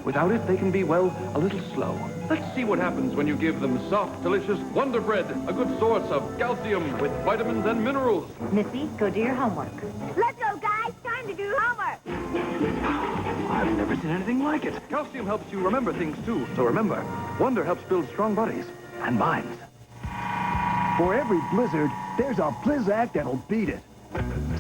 Without it, they can be, well, a little slow. Let's see what happens when you give them soft, delicious Wonder Bread, a good source of calcium with vitamins and minerals. Missy, go do your homework. Let's go, guys. Time to do homework. I've never seen anything like it. Calcium helps you remember things, too. So remember, Wonder helps build strong bodies and minds. For every blizzard, there's a Blizzak that'll beat it.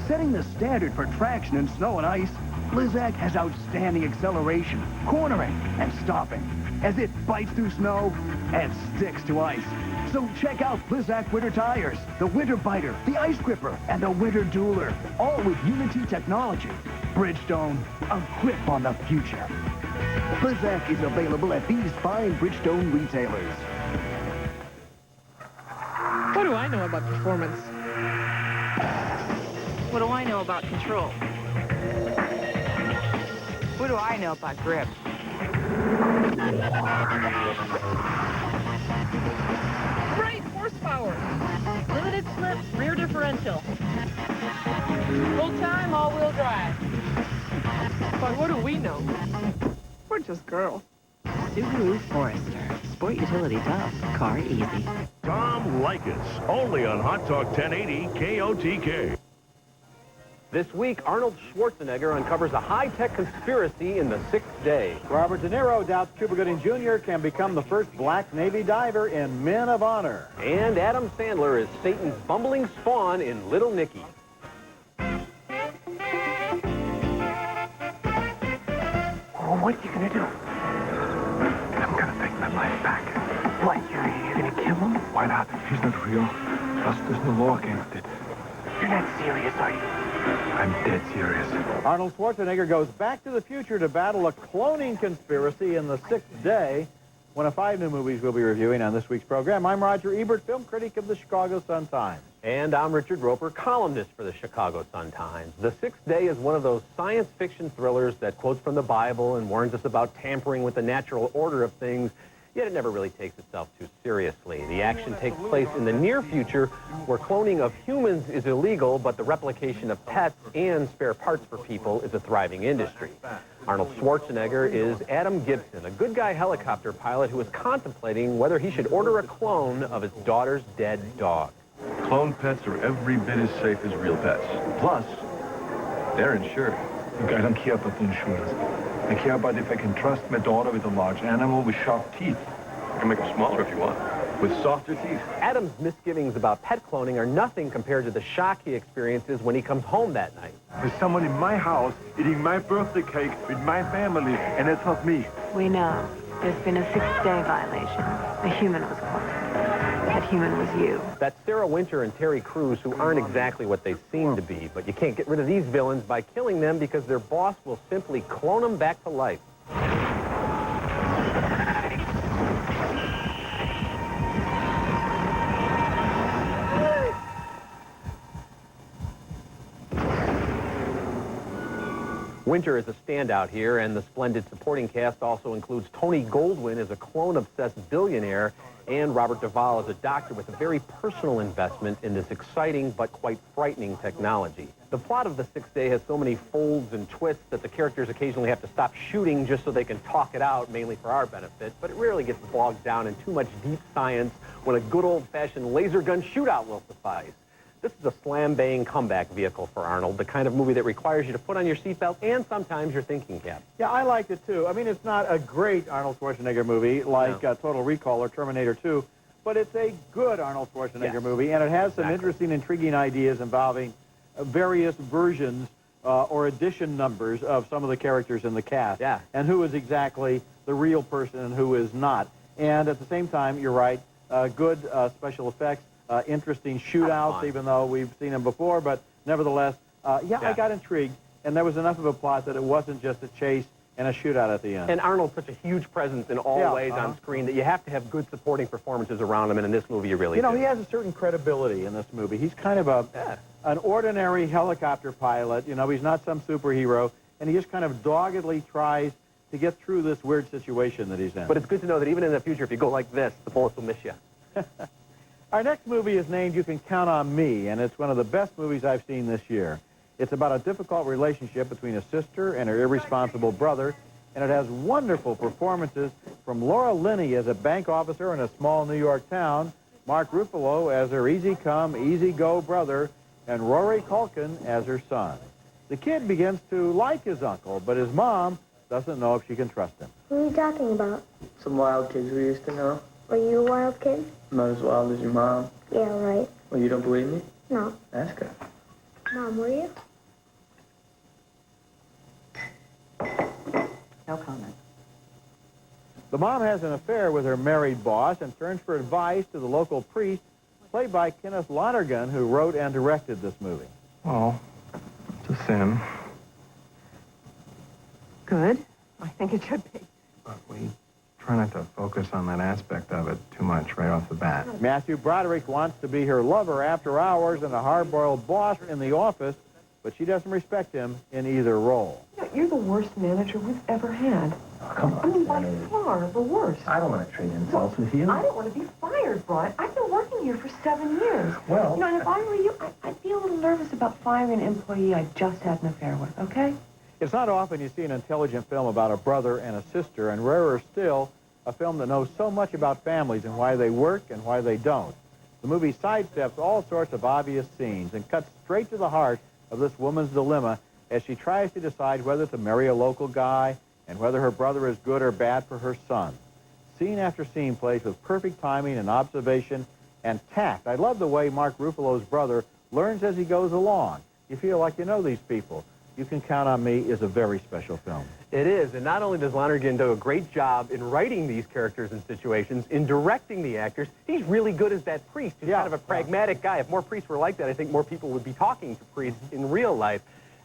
Setting the standard for traction in snow and ice, Blizzak has outstanding acceleration, cornering, and stopping, as it bites through snow and sticks to ice. So check out Blizzak Winter Tires, the Winter Biter, the Ice Gripper, and the Winter Dueler, all with Unity technology. Bridgestone, a grip on the future. Blizzak is available at these fine Bridgestone retailers. What do I know about performance? What do I know about control? What do I know about grip? Great horsepower. Limited slip, rear differential. Full time, all-wheel drive. But what do we know? We're just girls. Subaru Forester. Sport utility tough, car easy. Tom Likas, only on Hot Talk 1080 KOTK. This week, Arnold Schwarzenegger uncovers a high-tech conspiracy in the sixth day. Robert De Niro doubts Cuba Gooding Jr. can become the first black Navy diver in Men of Honor. And Adam Sandler is Satan's bumbling spawn in Little Nicky. Oh, what are you gonna do? I'm gonna take my life back. What, you're gonna kill him? Why not? He's not real. Plus, there's no law against it. You're not serious, are you? I'm dead serious. Arnold Schwarzenegger goes back to the future to battle a cloning conspiracy in the sixth day. One of 5 new movies we'll be reviewing on this week's program. I'm Roger Ebert, film critic of the Chicago Sun-Times. And I'm Richard Roeper, columnist for the Chicago Sun-Times. The Sixth Day is one of those science fiction thrillers that quotes from the Bible and warns us about tampering with the natural order of things, yet it never really takes itself too seriously. The action takes place in the near future, where cloning of humans is illegal, but the replication of pets and spare parts for people is a thriving industry. Arnold Schwarzenegger is Adam Gibson, a good guy helicopter pilot who is contemplating whether he should order a clone of his daughter's dead dog. Cloned pets are every bit as safe as real pets. Plus, they're insured. Look, I don't care about the insurance. I care about if I can trust my daughter with a large animal with sharp teeth. I can make them smaller if you want, with softer teeth. Adam's misgivings about pet cloning are nothing compared to the shock he experiences when he comes home that night. There's someone in my house eating my birthday cake with my family, and it's not me. We know. There's been a sixth-day violation. A human was cloned. That human was you. That's Sarah Winter and Terry Crews, who aren't exactly what they seem to be, but you can't get rid of these villains by killing them because their boss will simply clone them back to life. Winter is a standout here, and the splendid supporting cast also includes Tony Goldwyn as a clone-obsessed billionaire and Robert Duvall as a doctor with a very personal investment in this exciting but quite frightening technology. The plot of The Sixth Day has so many folds and twists that the characters occasionally have to stop shooting just so they can talk it out, mainly for our benefit, but it rarely gets bogged down in too much deep science when a good old-fashioned laser gun shootout will suffice. This is a slam-bang comeback vehicle for Arnold, the kind of movie that requires you to put on your seatbelt and sometimes your thinking cap. Yeah, I liked it, too. I mean, it's not a great Arnold Schwarzenegger movie like Total Recall or Terminator 2, but it's a good Arnold Schwarzenegger movie, and it has some interesting, intriguing ideas involving various versions or edition numbers of some of the characters in the cast, and who is exactly the real person and who is not. And at the same time, you're right, good special effects, interesting shootouts, even though we've seen them before, but nevertheless, I got intrigued, and there was enough of a plot that it wasn't just a chase and a shootout at the end. And Arnold's such a huge presence in all ways on screen that you have to have good supporting performances around him, and in this movie you really do. You know, he has a certain credibility in this movie. He's kind of an ordinary helicopter pilot. You know, he's not some superhero, and he just kind of doggedly tries to get through this weird situation that he's in. But it's good to know that even in the future, if you go like this, the bullets will miss you. Our next movie is named You Can Count on Me, and it's one of the best movies I've seen this year. It's about a difficult relationship between a sister and her irresponsible brother, and it has wonderful performances from Laura Linney as a bank officer in a small New York town, Mark Ruffalo as her easy-come, easy-go brother, and Rory Culkin as her son. The kid begins to like his uncle, but his mom doesn't know if she can trust him. Who are you talking about? Some wild kids we used to know. Were you a wild kid? Not as wild as your mom. Yeah, right. Well, you don't believe me? No. Ask her. Mom, were you? No comment. The mom has an affair with her married boss and turns for advice to the local priest, played by Kenneth Lonergan, who wrote and directed this movie. Well, it's a sin. Good. I think it should be. But we try not to focus on that aspect of it too much right off the bat. Matthew Broderick wants to be her lover after hours and a hard-boiled boss in the office, but she doesn't respect him in either role. You're the worst manager we've ever had. Oh, come on. I mean, by far the worst. I don't want to trade insults with you. I don't want to be fired, Brian. I've been working here for 7 years. Well... You know, and if I were you, I'd be a little nervous about firing an employee I just had an affair with, okay? It's not often you see an intelligent film about a brother and a sister, and rarer still, a film that knows so much about families and why they work and why they don't. The movie sidesteps all sorts of obvious scenes and cuts straight to the heart of this woman's dilemma as she tries to decide whether to marry a local guy and whether her brother is good or bad for her son. Scene after scene plays with perfect timing and observation and tact. I love the way Mark Ruffalo's brother learns as he goes along. You feel like you know these people. You Can Count on Me is a very special film. It is, and not only does Lonergan do a great job in writing these characters and situations, in directing the actors, he's really good as that priest. He's kind of a pragmatic guy. If more priests were like that, I think more people would be talking to priests in real life.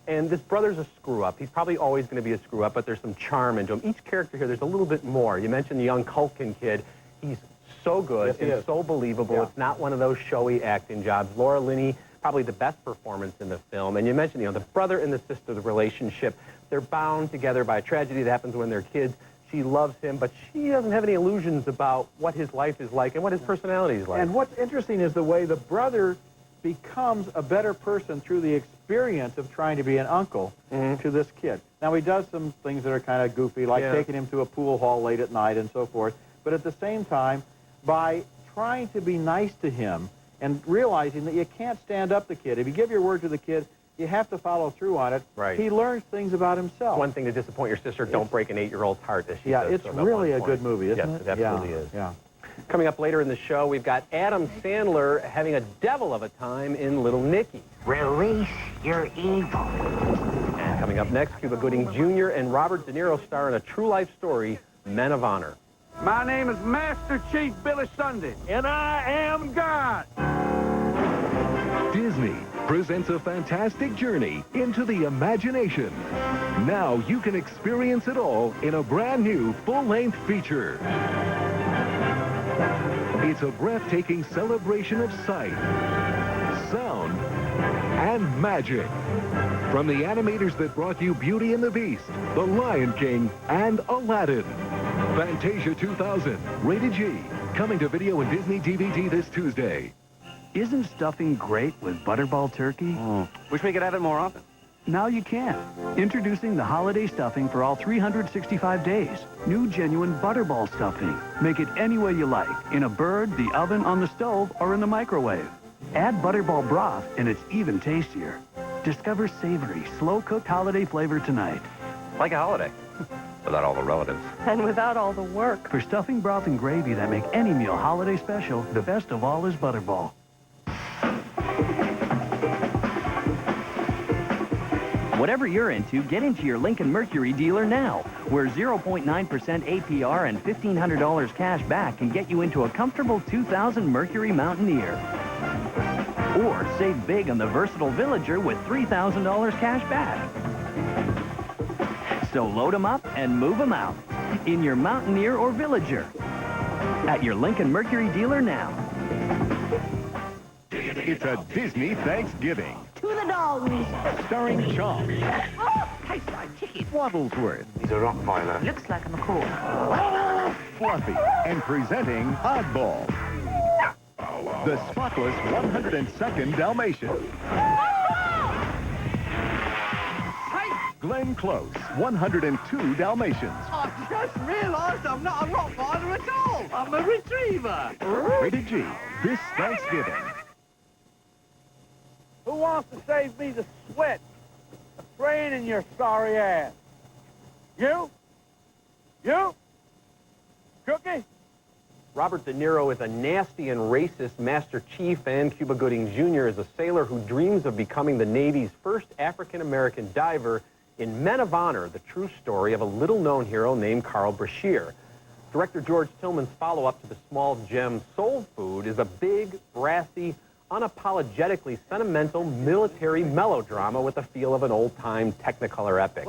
And this brother's a screw-up. He's probably always going to be a screw-up, but there's some charm into him. Each character here, there's a little bit more. You mentioned the young Culkin kid. He's so good and so believable. It's not one of those showy acting jobs. Laura Linney, probably the best performance in the film. And you mentioned, the brother and the sister, the relationship. They're bound together by a tragedy that happens when they're kids. She loves him, but she doesn't have any illusions about what his life is like and what his personality is like. And what's interesting is the way the brother becomes a better person through the experience of trying to be an uncle to this kid. Now, he does some things that are kind of goofy, like taking him to a pool hall late at night and so forth. But at the same time, by trying to be nice to him and realizing that you can't stand up the kid. If you give your word to the kid, you have to follow through on it. Right. He learns things about himself. One thing to disappoint your sister, don't break an 8-year-old's heart, as she says. It's really a good movie, isn't it? Yes, it absolutely is. Yeah. Coming up later in the show, we've got Adam Sandler having a devil of a time in Little Nicky. Release your evil. And coming up next, Cuba Gooding Jr. and Robert De Niro star in a true life story, Men of Honor. My name is Master Chief Billy Sunday, and I am God. Disney presents a fantastic journey into the imagination. Now you can experience it all in a brand new full-length feature. It's a breathtaking celebration of sight, sound, and magic. From the animators that brought you Beauty and the Beast, The Lion King, and Aladdin. Fantasia 2000, rated G, coming to video and Disney DVD this Tuesday. Isn't stuffing great with Butterball turkey? Wish we could have it more often. Now you can. Introducing the holiday stuffing for all 365 days. New genuine Butterball stuffing. Make it any way you like. In a bird, the oven, on the stove, or in the microwave. Add Butterball broth and it's even tastier. Discover savory, slow-cooked holiday flavor tonight. Like a holiday. Without all the relatives. And without all the work. For stuffing, broth, and gravy that make any meal holiday special, the best of all is Butterball. Whatever you're into, get into your Lincoln Mercury dealer now, where 0.9% APR and $1,500 cash back can get you into a comfortable 2000 Mercury Mountaineer. Or save big on the versatile Villager with $3,000 cash back. So load them up and move them out in your Mountaineer or Villager at your Lincoln Mercury dealer now. It's a Disney Thanksgiving. To the dogs. Starring Chomp, Oh, tastes like chicken. Waddlesworth, He's a Rottweiler. Looks like a macaw. Fluffy, and presenting Oddball, the spotless 102nd Dalmatian. Glenn Close, 102 Dalmatians. I just realized I'm not a Rottweiler at all. I'm a retriever. Rated G, this Thanksgiving. Who wants to save me the sweat of training your sorry ass? You? You? Cookie? Robert De Niro is a nasty and racist Master Chief, and Cuba Gooding Jr. is a sailor who dreams of becoming the Navy's first African-American diver in Men of Honor, the true story of a little-known hero named Carl Brashear. Director George Tillman's follow-up to the small gem Soul Food is a big, brassy, unapologetically sentimental military melodrama with the feel of an old-time Technicolor epic.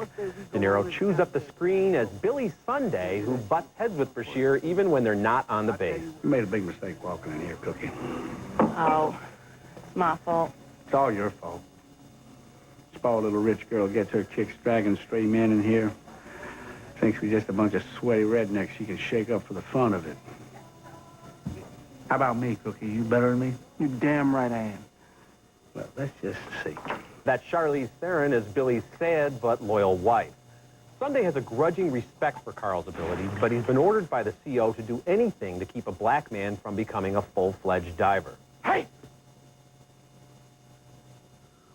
De Niro chews up the screen as Billy Sunday, who butts heads with Brashear even when they're not on the base. You made a big mistake walking in here, Cookie. Oh, it's my fault. It's all your fault. Spoiled little rich girl gets her chicks dragging stray men in here. Thinks we're just a bunch of sweaty rednecks she can shake up for the fun of it. How about me, Cookie? You better than me? You damn right I am. Well, let's just see. That's Charlize Theron as Billy's sad but loyal wife. Sunday has a grudging respect for Carl's abilities, but he's been ordered by the CO to do anything to keep a black man from becoming a full-fledged diver. Hey!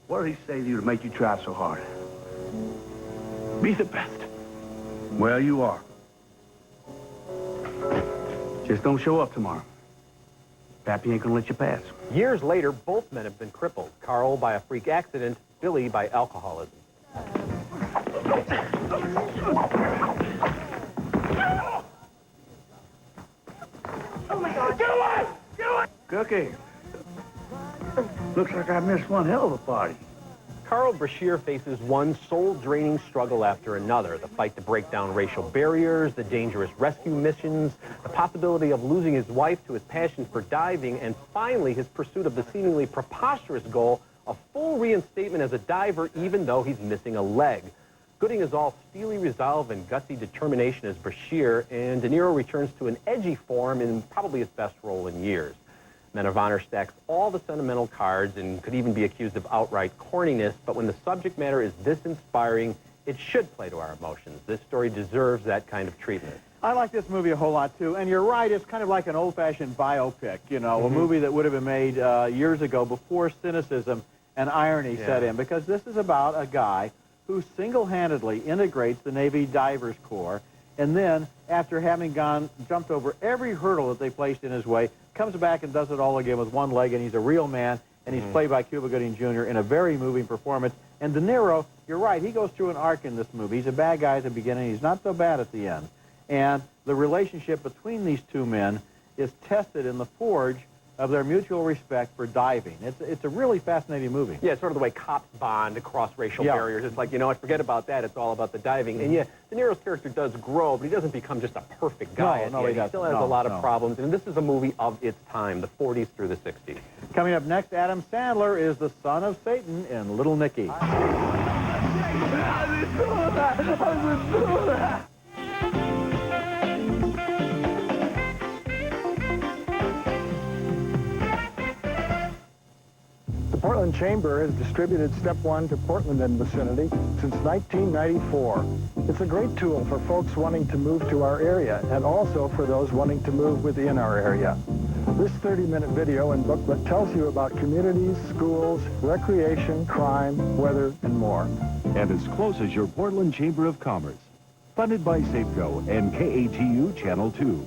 What did he say to you to make you try so hard? Be the best. Well, you are. Just don't show up tomorrow. Pappy ain't gonna let you pass. Years later, both men have been crippled. Carl by a freak accident, Billy by alcoholism. Oh, my God. Get away! Get away! Cookie. Looks like I missed one hell of a party. Carl Brashear faces one soul-draining struggle after another. The fight to break down racial barriers, the dangerous rescue missions, the possibility of losing his wife to his passion for diving, and finally his pursuit of the seemingly preposterous goal of full reinstatement as a diver even though he's missing a leg. Gooding is all steely resolve and gutsy determination as Brashear, and De Niro returns to an edgy form in probably his best role in years. Men of Honor stacks all the sentimental cards and could even be accused of outright corniness, but when the subject matter is this inspiring, it should play to our emotions. This story deserves that kind of treatment. I like this movie a whole lot, too. And you're right, it's kind of like an old-fashioned biopic, you know, a movie that would have been made years ago before cynicism and irony set in, because this is about a guy who single-handedly integrates the Navy Divers Corps, and then, after having jumped over every hurdle that they placed in his way, comes back and does it all again with one leg, and he's a real man, and he's played by Cuba Gooding Jr. in a very moving performance. And De Niro, you're right, he goes through an arc in this movie. He's a bad guy at the beginning. He's not so bad at the end. And the relationship between these two men is tested in the forge of their mutual respect for diving. It's a really fascinating movie. Yeah, it's sort of the way cops bond across racial barriers. It's like, you know what, forget about that. It's all about the diving. And yeah, De Niro's character does grow, but he doesn't become just a perfect guy. No, he doesn't. He still has a lot of problems. And this is a movie of its time, the 40s through the 60s. Coming up next, Adam Sandler is the son of Satan in Little Nicky. The Portland Chamber has distributed Step 1 to Portland and vicinity since 1994. It's a great tool for folks wanting to move to our area and also for those wanting to move within our area. This 30-minute video and booklet tells you about communities, schools, recreation, crime, weather, and more. And as close as your Portland Chamber of Commerce. Funded by Safeco and KATU Channel 2.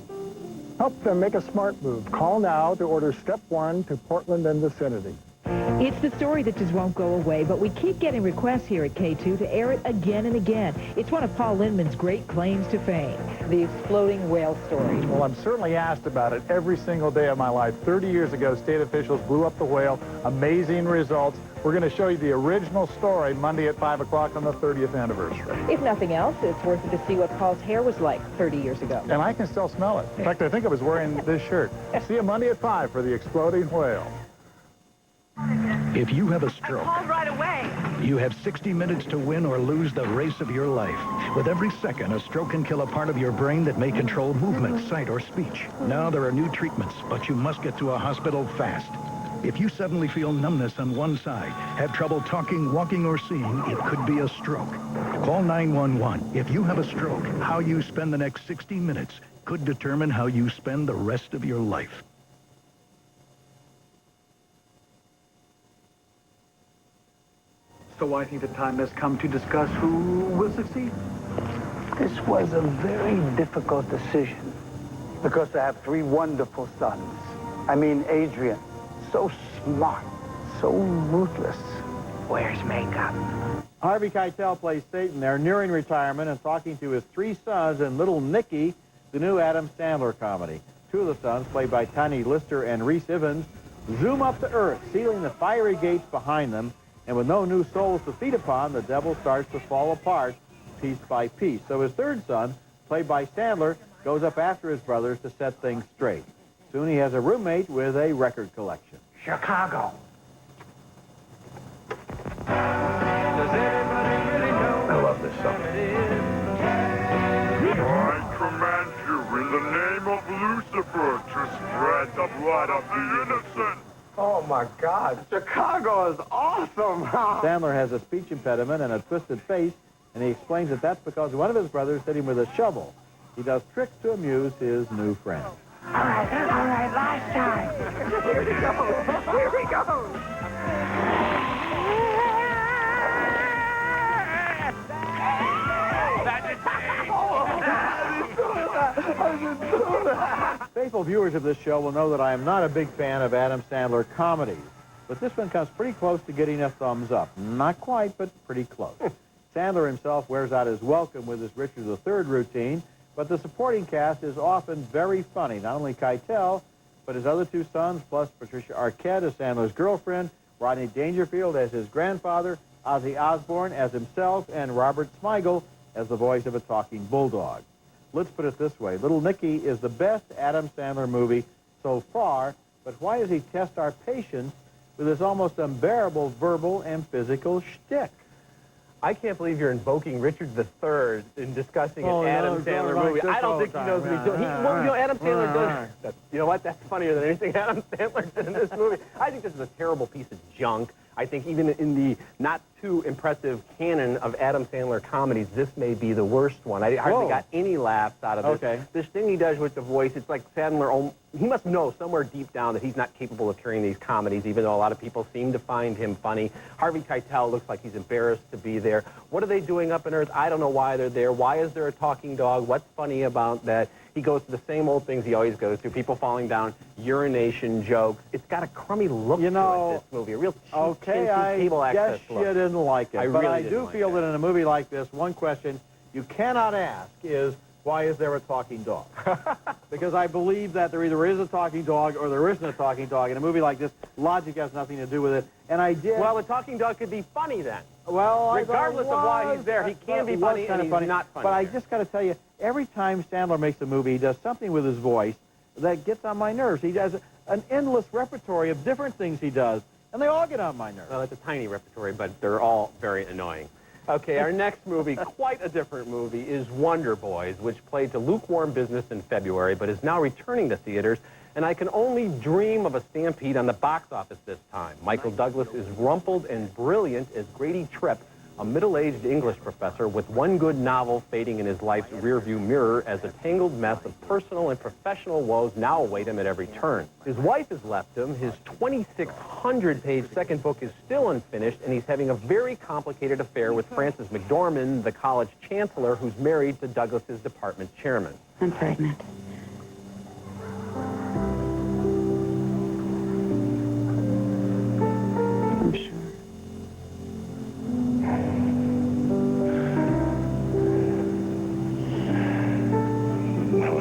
Help them make a smart move. Call now to order Step 1 to Portland and vicinity. It's the story that just won't go away, but we keep getting requests here at K2 to air it again and again. It's one of Paul Lindman's great claims to fame. The exploding whale story. Well, I'm certainly asked about it every single day of my life. 30 years ago, state officials blew up the whale. Amazing results. We're going to show you the original story Monday at 5 o'clock on the 30th anniversary. If nothing else, it's worth it to see what Paul's hair was like 30 years ago. And I can still smell it. In fact, I think I was wearing this shirt. See you Monday at 5 for the exploding whale. If you have a stroke, Called right away. you have 60 minutes to win or lose the race of your life. With every second, a stroke can kill a part of your brain that may control movement, sight, or speech. Now there are new treatments, but you must get to a hospital fast. If you suddenly feel numbness on one side, have trouble talking, walking, or seeing, it could be a stroke. Call 911. If you have a stroke, how you spend the next 60 minutes could determine how you spend the rest of your life. So I think the time has come to discuss who will succeed. This was a very difficult decision because I have 3 wonderful sons. I mean, Adrian, so smart, so ruthless. Where's makeup? Harvey Keitel plays Satan. They're nearing retirement and talking to his 3 sons in Little Nicky, the new Adam Sandler comedy. 2 of the sons, played by Tiny Lister and Reese Evans, zoom up to Earth, sealing the fiery gates behind them. And with no new souls to feed upon, the devil starts to fall apart piece by piece. So his 3rd son, played by Sandler, goes up after his brothers to set things straight. Soon he has a roommate with a record collection. Chicago. I love this song. I command you in the name of Lucifer to spread the blood of the innocent. Oh, my God. Chicago is awesome. Sandler has a speech impediment and a twisted face, and he explains that that's because one of his brothers hit him with a shovel. He does tricks to amuse his new friend. All right, last time. Here we go. Here we go. Faithful viewers of this show will know that I am not a big fan of Adam Sandler comedies, but this one comes pretty close to getting a thumbs up. Not quite, but pretty close. Sandler himself wears out his welcome with his Richard III routine, but the supporting cast is often very funny. Not only Keitel, but his other 2 sons, plus Patricia Arquette as Sandler's girlfriend, Rodney Dangerfield as his grandfather, Ozzy Osbourne as himself, and Robert Smigel as the voice of a talking bulldog. Let's put it this way. Little Nicky is the best Adam Sandler movie so far, but why does he test our patience with this almost unbearable verbal and physical shtick? I can't believe you're invoking Richard III in discussing an Adam Sandler movie. I don't think he knows what he's doing. Adam Sandler does. You know what? That's funnier than anything Adam Sandler did in this movie. I think this is a terrible piece of junk. I think even in the not too impressive canon of Adam Sandler comedies, this may be the worst one. I hardly got any laughs out of this. Okay. This thing he does with the voice, it's like Sandler, he must know somewhere deep down that he's not capable of carrying these comedies, even though a lot of people seem to find him funny. Harvey Keitel looks like he's embarrassed to be there. What are they doing up on Earth? I don't know why they're there. Why is there a talking dog? What's funny about that? He goes to the same old things he always goes to, people falling down, urination jokes. It's got a crummy look to it, this movie, a real cheap, cable access guess you didn't like it. But I do feel that in a movie like this, one question you cannot ask is, why is there a talking dog? Because I believe that there either is a talking dog or there isn't a talking dog. In a movie like this, logic has nothing to do with it. And I did... Well, the talking dog could be funny then. Well, regardless of why he's there, he can be funny and he's not funny. But I just got to tell you, every time Sandler makes a movie, he does something with his voice that gets on my nerves. He does an endless repertory of different things he does, and they all get on my nerves. Well, it's a tiny repertory, but they're all very annoying. Okay, our next movie, quite a different movie, is Wonder Boys, which played to lukewarm business in February, but is now returning to theaters. And I can only dream of a stampede on the box office this time. Michael Douglas is rumpled and brilliant as Grady Tripp, a middle-aged English professor with one good novel fading in his life's rearview mirror as a tangled mess of personal and professional woes now await him at every turn. His wife has left him, his 2,600-page second book is still unfinished, and he's having a very complicated affair with Frances McDormand, the college chancellor who's married to Douglas's department chairman. I'm pregnant. I'm sure. Well,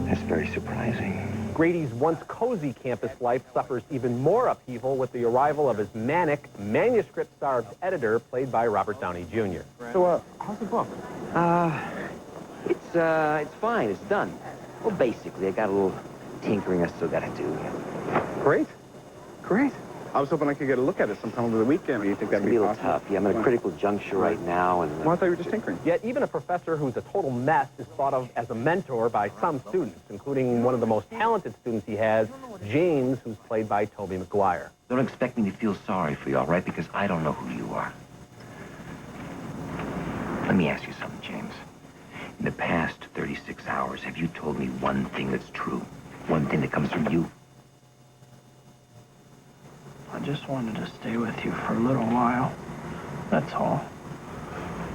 that's very surprising. Grady's once cozy campus life suffers even more upheaval with the arrival of his manic, manuscript-starved editor, played by Robert Downey Jr. So, how's the book? It's fine. It's done. Well, basically, I got a little tinkering I still got to do. Great. Great. I was hoping I could get a look at it sometime over the weekend. Do you think that'd be a little possible? tough. Yeah, I'm at a critical juncture right now, and... Well, I thought you were just tinkering. Yet even a professor who's a total mess is thought of as a mentor by some students, including one of the most talented students he has, James, who's played by Tobey Maguire. Don't expect me to feel sorry for you, all right? Because I don't know who you are. Let me ask you something, James. In the past 36 hours, have you told me one thing that's true? One thing that comes from you? I just wanted to stay with you for a little while. That's all.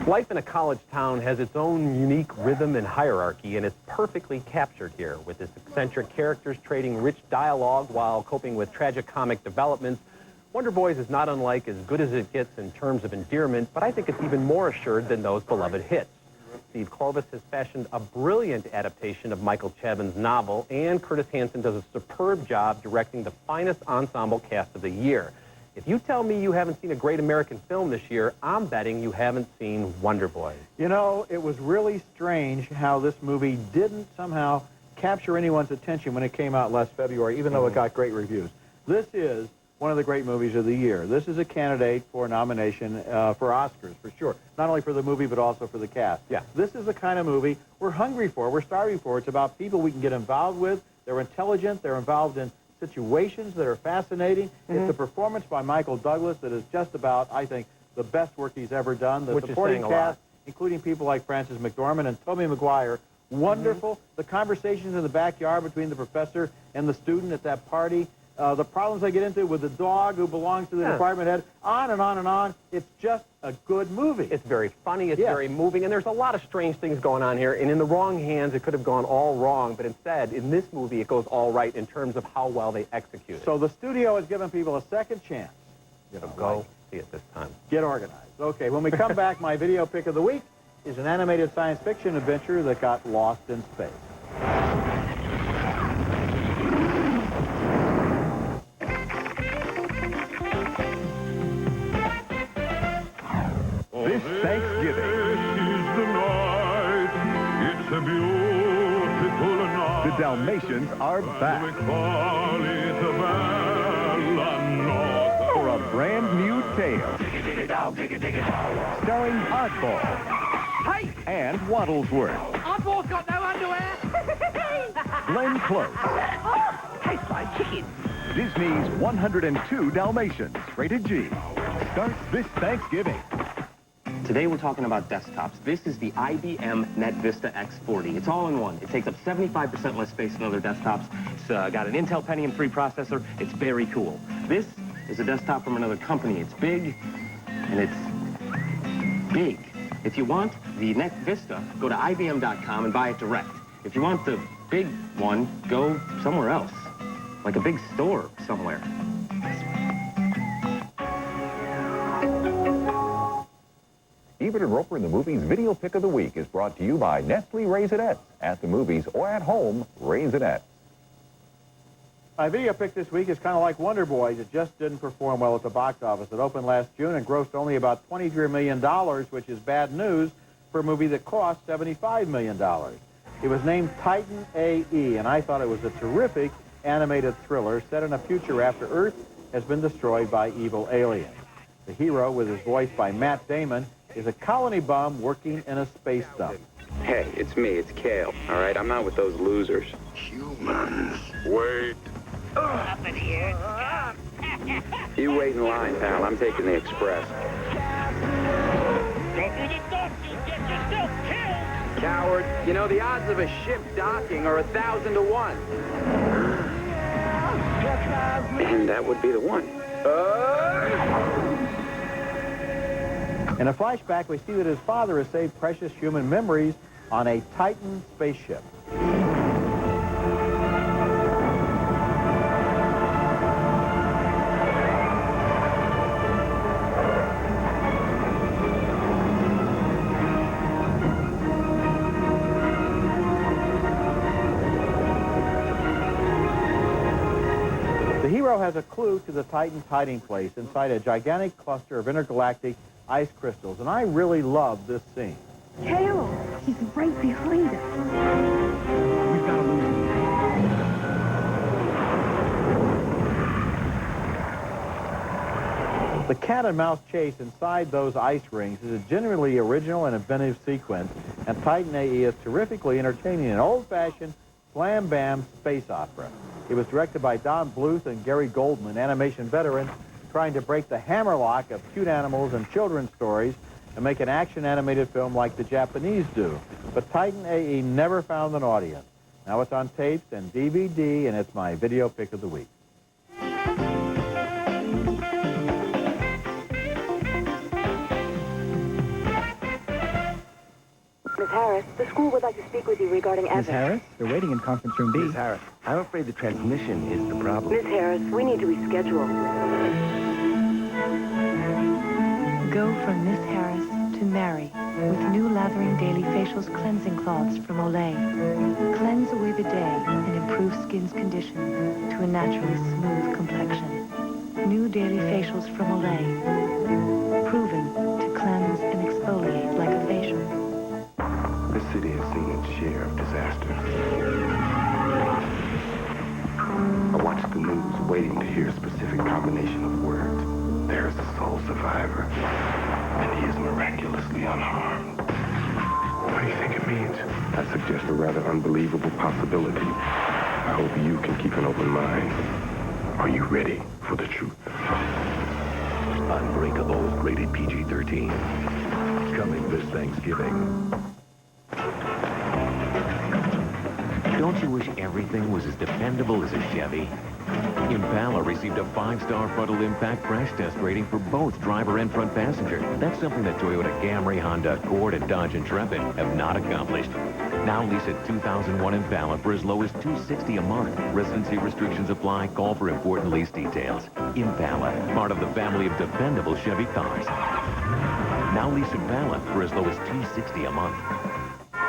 Life in a college town has its own unique rhythm and hierarchy, and it's perfectly captured here, with its eccentric characters trading rich dialogue while coping with tragicomic developments. Wonder Boys is not unlike As Good as It Gets in terms of endearment, but I think it's even more assured than those beloved hits. Steve Clovis has fashioned a brilliant adaptation of Michael Chabon's novel, and Curtis Hanson does a superb job directing the finest ensemble cast of the year. If you tell me you haven't seen a great American film this year, I'm betting you haven't seen Wonder Boys. You know, it was really strange how this movie didn't somehow capture anyone's attention when it came out last February, even though it got great reviews. This is one of the great movies of the year. This is a candidate for nomination for Oscars, for sure. Not only for the movie, but also for the cast. Yeah. This is the kind of movie we're hungry for, we're starving for. It's about people we can get involved with. They're intelligent. They're involved in situations that are fascinating. It's a performance by Michael Douglas that is just about, I think, the best work he's ever done. The supporting cast, including people like Frances McDormand and Tobey Maguire, wonderful. The conversations in the backyard between the professor and the student at that party, the problems they get into with the dog who belongs to the department head, on and on and on. It's just a good movie. It's very funny, it's very moving, and there's a lot of strange things going on here, and in the wrong hands, it could have gone all wrong, but instead, in this movie, it goes all right in terms of how well they execute it. So the studio has given people a second chance. So go see it this time. Get organized. Okay, when we come back, my video pick of the week is an animated science fiction adventure that got lost in space. This Thanksgiving, It's a beautiful night. the Dalmatians are back for a brand new tale starring Oddball and Waddlesworth. Oddball's got no underwear. Glenn Close. Tastes like chicken. Disney's 102 Dalmatians, rated G, starts this Thanksgiving. Today we're talking about desktops. This is the IBM NetVista X40. It's all in one. It takes up 75% less space than other desktops. It's got an Intel Pentium 3 processor. It's very cool. This is a desktop from another company. It's big, and it's big. If you want the NetVista, go to IBM.com and buy it direct. If you want the big one, go somewhere else, like a big store somewhere. Ebert Roeper in the Movies Video Pick of the Week is brought to you by Nestle Raisinets. At the movies or at home, Raisinets. My video pick this week is kind of like Wonder Boys. It just didn't perform well at the box office. It opened last June and grossed only about $23 million, which is bad news for a movie that cost $75 million. It was named Titan A.E., and I thought it was a terrific animated thriller set in a future after Earth has been destroyed by evil aliens. The hero, with his voice by Matt Damon, is a colony bum working in a space dump. Hey, it's me, it's Kale, all right? I'm not with those losers. Humans. Wait. Up in here. You wait in line, pal. I'm taking the express. Go through the dump, you'll get yourself killed. Coward, you know, the odds of a ship docking are 1,000 to 1. And that would be the one. In a flashback, we see that his father has saved precious human memories on a Titan spaceship. The hero has a clue to the Titan's hiding place inside a gigantic cluster of intergalactic ice crystals, and I really love this scene. Kale, he's right behind us. We've got to lose him. The cat and mouse chase inside those ice rings is a genuinely original and inventive sequence, and Titan AE is terrifically entertaining an old-fashioned slam-bam space opera. It was directed by Don Bluth and Gary Goldman, animation veterans trying to break the hammerlock of cute animals and children's stories and make an action-animated film like the Japanese do. But Titan AE never found an audience. Now it's on tapes and DVD, and it's my video pick of the week. Miss Harris, the school would like to speak with you regarding Ebert. Miss Harris? They're waiting in conference room B. Miss Harris, I'm afraid the transmission is the problem. Miss Harris, we need to reschedule. Go from Miss Harris to Mary with new lathering daily facials cleansing cloths from Olay. Cleanse away the day and improve skin's condition to a naturally smooth complexion. New daily facials from Olay. Proven to cleanse and exfoliate like a facial. This city has seen its share of disasters. I watched the news waiting to hear a specific combination of words. There is a sole survivor, and he is miraculously unharmed. What do you think it means? I suggest a rather unbelievable possibility. I hope you can keep an open mind. Are you ready for the truth? Unbreakable, rated PG-13. Coming this Thanksgiving. Don't you wish everything was as dependable as a Chevy? Impala received a 5-star frontal impact crash test rating for both driver and front passenger. That's something that Toyota Camry, Honda Accord, and Dodge Intrepid have not accomplished. Now lease a 2001 Impala for as low as $260 a month. Residency restrictions apply. Call for important lease details. Impala, part of the family of dependable Chevy cars. Now lease Impala for as low as $260 a month.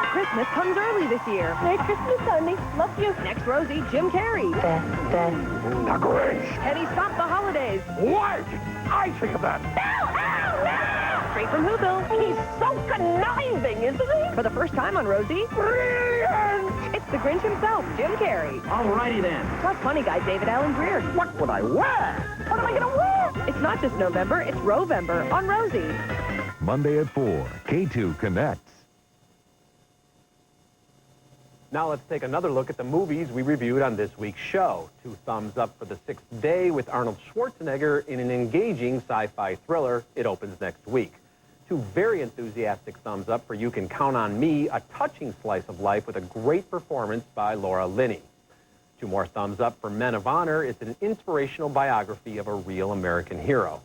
Christmas comes early this year. Merry Christmas, honey. Love you. Next, Rosie, Jim Carrey. The Grinch. Teddy, stop the holidays. What? I think of that. No! Straight from Whoville. He's so conniving, isn't he? For the first time on Rosie. Brilliant! It's the Grinch himself, Jim Carrey. Alrighty then. Plus funny guy David Allen Greer. What would I wear? What am I gonna wear? It's not just November, it's Rovember on Rosie. Monday at 4, K2 Connects. Now let's take another look at the movies we reviewed on this week's show. 2 thumbs up for The Sixth Day with Arnold Schwarzenegger in an engaging sci-fi thriller. It opens next week. 2 very enthusiastic thumbs up for You Can Count on Me, a touching slice of life with a great performance by Laura Linney. 2 more thumbs up for Men of Honor. It's an inspirational biography of a real American hero.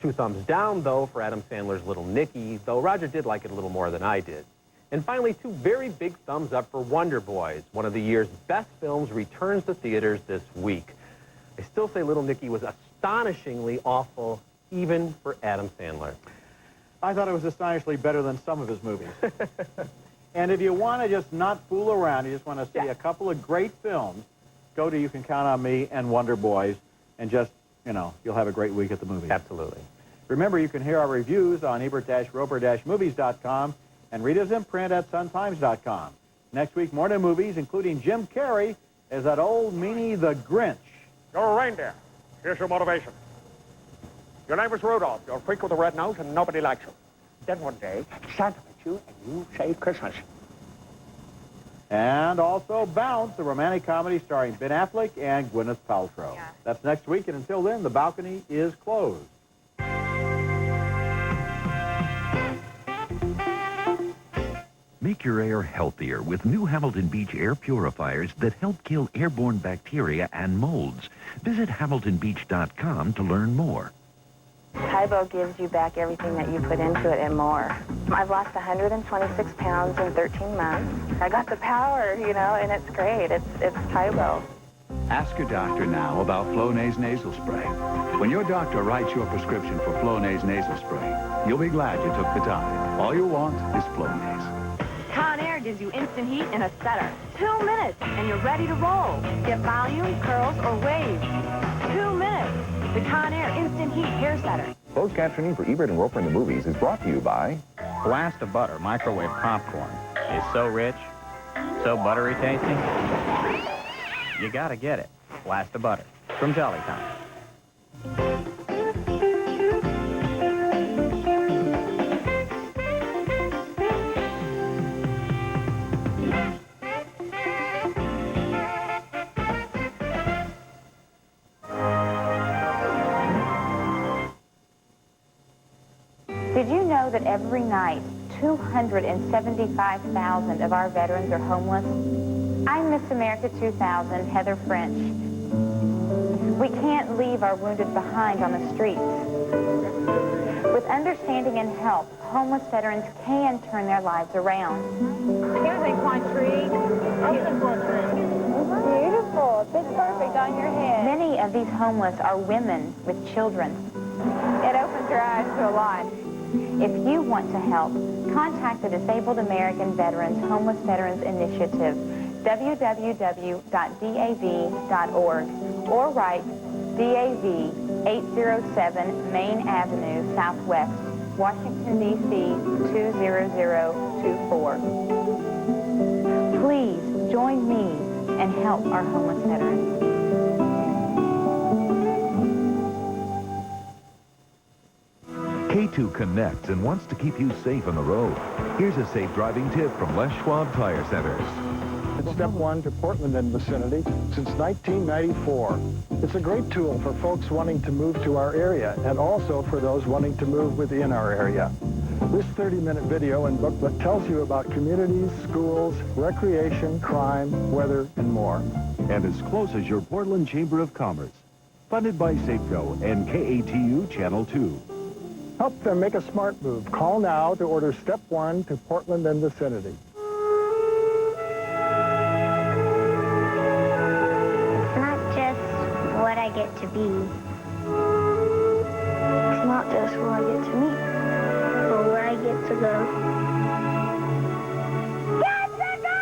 2 thumbs down, though, for Adam Sandler's Little Nicky, though Roger did like it a little more than I did. And finally, 2 very big thumbs up for Wonder Boys. One of the year's best films returns to theaters this week. I still say Little Nicky was astonishingly awful, even for Adam Sandler. I thought it was astonishingly better than some of his movies. And if you want to just not fool around, you just want to see a couple of great films, go to You Can Count on Me and Wonder Boys, and just, you know, you'll have a great week at the movies. Absolutely. Remember, you can hear our reviews on Ebert-Roeper-movies.com and read us in print at suntimes.com. Next week, more new movies, including Jim Carrey as that old meanie, the Grinch. You're a reindeer. Here's your motivation. Your name is Rudolph. You're a freak with a red nose, and nobody likes you. Then one day, Santa meets you, and you say Christmas. And also Bounce, a romantic comedy starring Ben Affleck and Gwyneth Paltrow. Yeah. That's next week, and until then, the balcony is closed. Make your air healthier with new Hamilton Beach air purifiers that help kill airborne bacteria and molds. Visit HamiltonBeach.com to learn more. Tybo gives you back everything that you put into it and more. I've lost 126 pounds in 13 months. I got the power, you know, and it's great. It's Tybo. Ask your doctor now about Flonase nasal spray. When your doctor writes you a prescription for Flonase nasal spray, you'll be glad you took the time. All you want is Flonase. Conair gives you instant heat in a setter. 2 minutes, and you're ready to roll. Get volume, curls, or waves. 2 minutes. The Conair Instant Heat Hair Setter. Closed captioning for Ebert and Roeper in the movies is brought to you by Blast of Butter microwave popcorn is so rich, so buttery tasting. You gotta get it. Blast of Butter from Jolly Time. that every night 275,000 of our veterans are homeless? I'm Miss America 2000, Heather French. We can't leave our wounded behind on the streets. With understanding and help, homeless veterans can turn their lives around. Here's a tree. Beautiful. It fits perfect on your head. Many of these homeless are women with children. It opens your eyes to a lot. If you want to help, contact the Disabled American Veterans Homeless Veterans Initiative, www.dav.org, or write DAV 807 Main Avenue, Southwest, Washington, D.C. 20024. Please join me and help our homeless veterans. K2 connects and wants to keep you safe on the road. Here's a safe driving tip from Les Schwab Tire Centers. It's step one to Portland and vicinity since 1994. It's a great tool for folks wanting to move to our area and also for those wanting to move within our area. This 30-minute video and booklet tells you about communities, schools, recreation, crime, weather, and more. And as close as your Portland Chamber of Commerce. Funded by Safeco and KATU Channel 2. Help them make a smart move. Call now to order step one to Portland and vicinity. It's not just what I get to be. It's not just who I get to meet, but where I get to go. Get to go!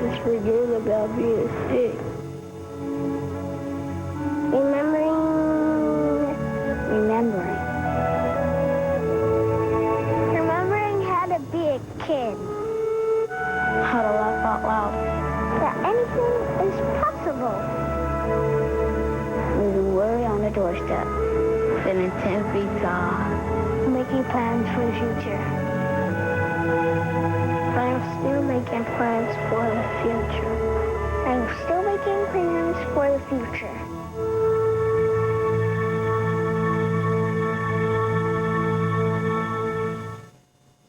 Just forget about being sick. Remembering how to be a kid. How to laugh out loud. That anything is possible. There's worry on the doorstep. Spending 10 feet tall. Making plans for the future. But I'm still making plans for the future. I'm still making plans for the future.